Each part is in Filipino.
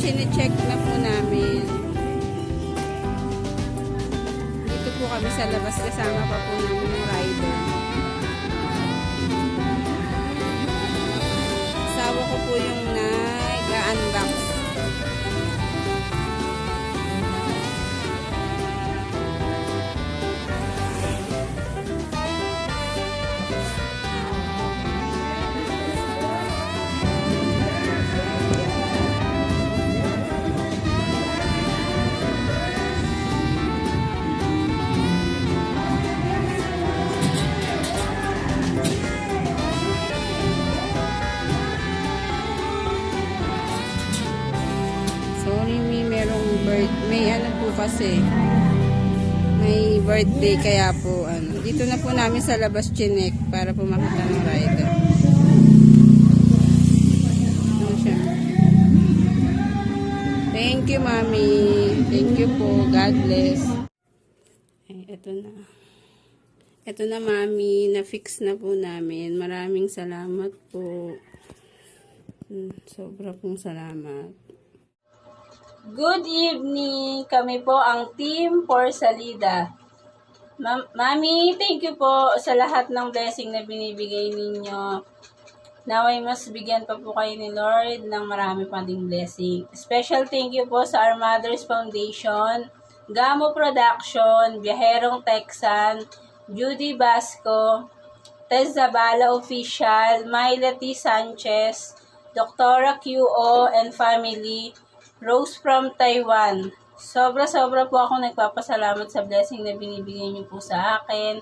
sine-check na po namin. Dito po kami sa labas, kasama pa po namin ng rider. Asawa ko po yung nag-unbox. Sorry, may ano po kasi, may birthday kaya po ano. Dito na po namin sa labas chinek para po makita ng rider. Ano siya? Thank you, Mami. Thank you po. God bless. Ay, eto na. Eto na, Mami. Na-fix na po namin. Maraming salamat po. Sobra pong salamat. Good evening! Kami po ang Team Porsalida. Mami, thank you po sa lahat ng blessing na binibigay ninyo. Naway mas bigyan pa po kayo ni Lord ng marami pa ding blessing. Special thank you po sa Our Mothers Foundation, Gamo Production, Biyaherong Texan, Judy Basco, Tez Zabala Official, Myla T. Sanchez, Dr. QO and family, Rose from Taiwan. Sobra-sobra po ako nagpapasalamat sa blessing na binibigay niyo po sa akin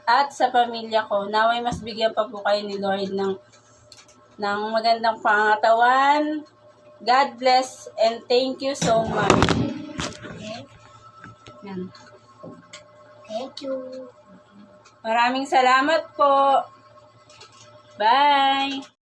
at sa pamilya ko. Naway mas bigyan pa po kayo ni Lord ng magandang pangatawan. God bless and thank you so much. Okay. Yan. Thank you. Maraming salamat po. Bye!